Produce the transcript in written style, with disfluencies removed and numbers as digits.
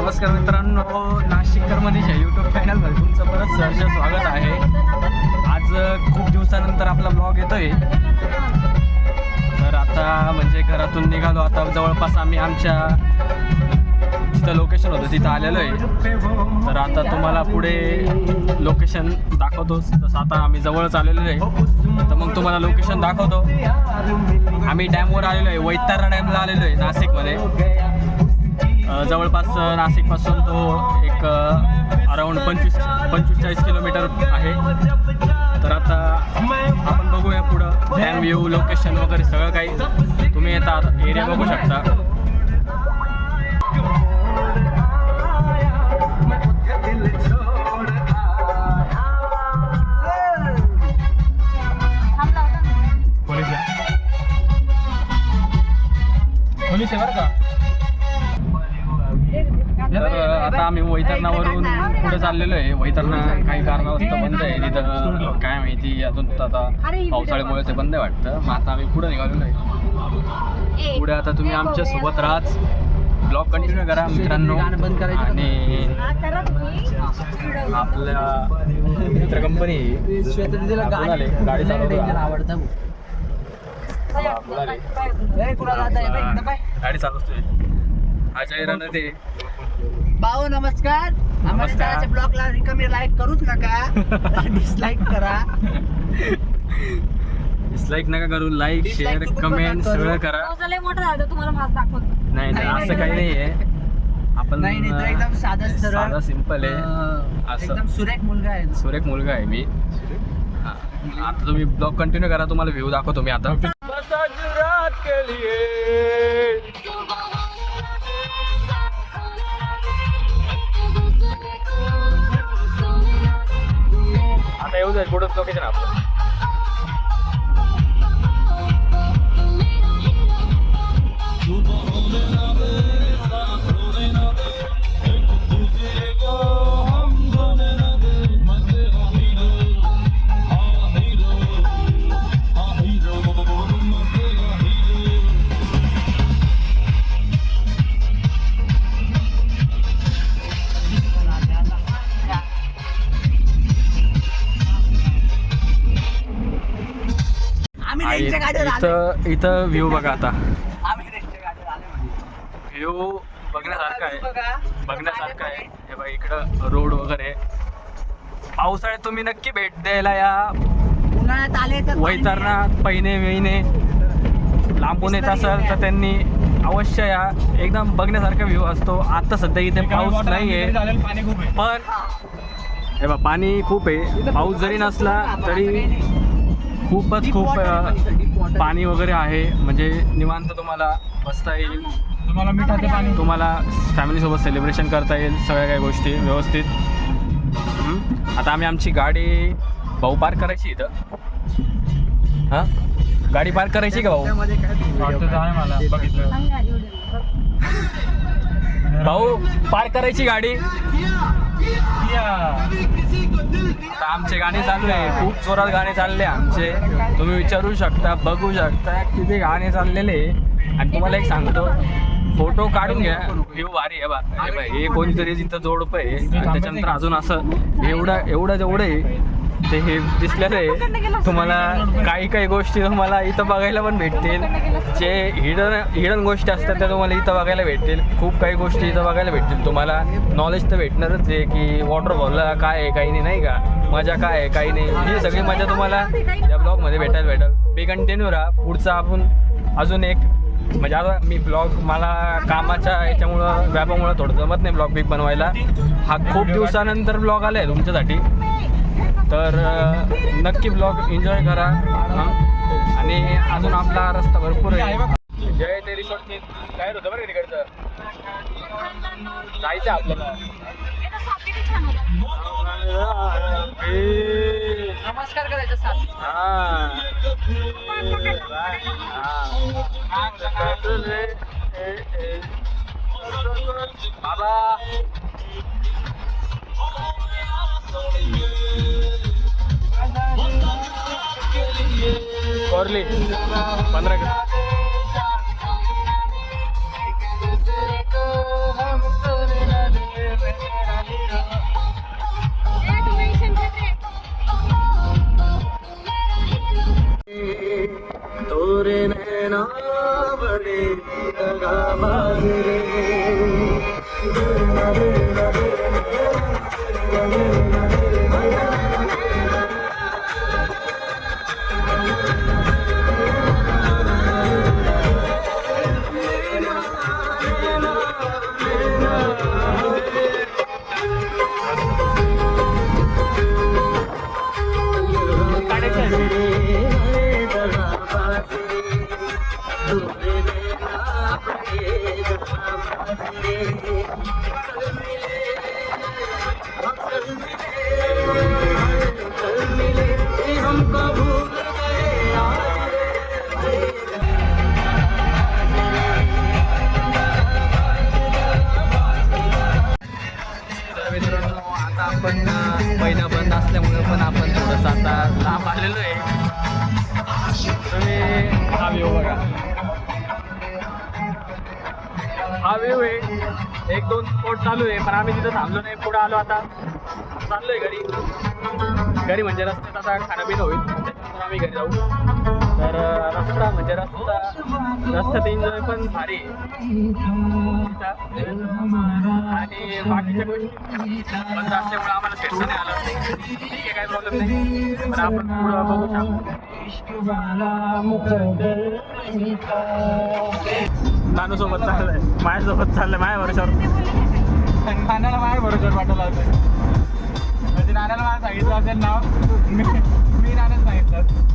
नमस्कार मित्रांनो, नाशिककर मनीष यूट्यूब चॅनलमध्ये तुमचं परत सहर्ष स्वागत आहे. आज खूप दिवसानंतर आपला ब्लॉग येतोय. तर आता म्हणजे घरातून निघालो. आता जवळपास आम्ही आमच्या जिथं लोकेशन होतं तिथं आलेलो आहे. तर आता तुम्हाला पुढे लोकेशन दाखवतोच. तसं आता आम्ही जवळच आलेलो आहे. तर मग तुम्हाला लोकेशन दाखवतो. आम्ही डॅमवर आलेलो आहे, वैतरणा डॅमला आलेलो आहे नाशिकमध्ये. जवळपास नाशिकपासून तो एक अराऊंड 25-40 किलोमीटर आहे. तर आता आपण बघूया पुढं डॅम व्ह्यू, लोकेशन वगैरे सगळं काही. तुम्ही आता एरिया बघू शकता. पोलीस आहे बरं का. तर आता आम्ही वैतरणावरून पुढे चाललेलो आहे. वैतरणा काही कारणास्तव बंद आहे तिथं, काय माहिती अजून. आता पावसाळ्यामुळे ते बंद आहे वाटतं. मग आता आम्ही पुढे निघालेलो आहे. पुढे आता तुम्ही आमच्या सोबत राहाच. ब्लॉग कंटिन्यू करा मित्रांनो. आणि आपल्या मित्र कंपनी गाडी चालवतो, गाडी चालवतोय अजय रण ते. भाऊ नमस्कार. नमस्कार. ब्लॉगला रिकामी लाईक करूच नका, डिसलाईक करा. डिसलाईक नका करू, लाईक शेअर कमेंट सगळं करा. नाही नाही असं काही नाही आहे. आपण एकदम साधा सिंपल आहे. असं एकदम सुरेख मुलगा आहे मी. आता तुम्ही ब्लॉग कंटिन्यू करा, तुम्हाला व्ह्यू दाखवतो मी आता. आता येऊ जाईल पुढं लोकेशन आपलं. इथं व्ह्यू बघा. आता व्ह्यू बघण्यासारखा आहे. हे बघा इकडं रोड वगैरे. पावसाळ्यात तुम्ही नक्की भेट द्यायला या. उन्हाळ्यात आले तर वैतरणा महिने लांबून येत असेल तर त्यांनी अवश्य या. एकदम बघण्यासारखा व्ह्यू असतो. आता सध्या इथे पाऊस नाही आहे, पण हे बघा पाणी खूप आहे. पाऊस जरी नसला तरी खूप पाणी वगैरे आहे. म्हणजे निवांत तुम्हाला बसता येईल, तुम्हाला फॅमिलीसोबत सेलिब्रेशन करता येईल, सगळ्या काही गोष्टी व्यवस्थित. आता आम्ही आमची गाडी भाऊ पार्क करायची इथं. हां गाडी पार्क करायची का भाऊ? भाऊ पार्क करायची गाडी. आता आमचे गाणे चालू आहे, खूप जोरात गाणे चालले आमचे. तुम्ही विचारू शकता, बघू शकता किती गाणे चाललेले. आणि तुम्हाला एक सांगतो, फोटो काढून घ्या, व्ह्यू भारी आहे बा. हे कोणीतरी तिथं जोडपं आहे. त्याच्यानंतर अजून असं एवढं जेवढं आहे ते हे दिसलेलं आहे. तुम्हाला काही गोष्टी तुम्हाला इथं बघायला पण भेटतील. जे हिडन गोष्टी असतात त्या तुम्हाला इथं बघायला भेटतील. खूप काही गोष्टी इथं बघायला भेटतील. तुम्हाला नॉलेज तर भेटणारच आहे की वॉटरफॉलला काय आहे, काही नाही का, मजा काय आहे, काही नाही. ही सगळी मजा तुम्हाला या ब्लॉगमध्ये भेटेल. बी कंटिन्यू राहा. पुढचा आपण अजून एक म्हणजे आता मी ब्लॉग, मला कामाच्या याच्यामुळं व्यापामुळं थोडं जमत नाही ब्लॉग बनवायला. हा खूप दिवसानंतर ब्लॉग आला आहे तुमच्यासाठी. तर नक्की ब्लॉग एन्जॉय करा. आणि अजून आपला रस्ता भरपूर आहे. जय ते रिसॉर्ट काय होतं बरं तिकडचं जायचं आपल्याला. नमस्कार करायचं साथ. बाबा कोरली 15 तर मित्रांनो आता आपण महिना बंद असल्यामुळे पण आपण थोडंसं आता लांब आलेलो आहे. तुम्ही हा व्ह्यू बघा, हा व्ह्यू आहे. एक दोन स्पॉट चालू आहे पण आम्ही तिथं थांबलो नाही, पुढे आलो. आता चाललोय घरी म्हणजे रस्त्यात आता खाणं पिणं होईल, त्याच्यानंतर आम्ही घरी जाऊ. तर रस्ता म्हणजे रस्त्यात एन्जॉय पण भारी आहे. आणि बाकीच्या गोष्टी बंद असल्यामुळे आम्हाला फिरता नाही आलं. ठीक आहे, काही प्रॉब्लेम नाही, पण आपण पुढं बघू शकतो. नानूसोबत चाललंय, माझ्यासोबत चाललंय, माझ्या वर्षावर. नानाला माझ्या बरोबर पाठवला होतं, म्हणजे नानाला मला सांगितलं असेल नाव, मी नानाला सांगितलं.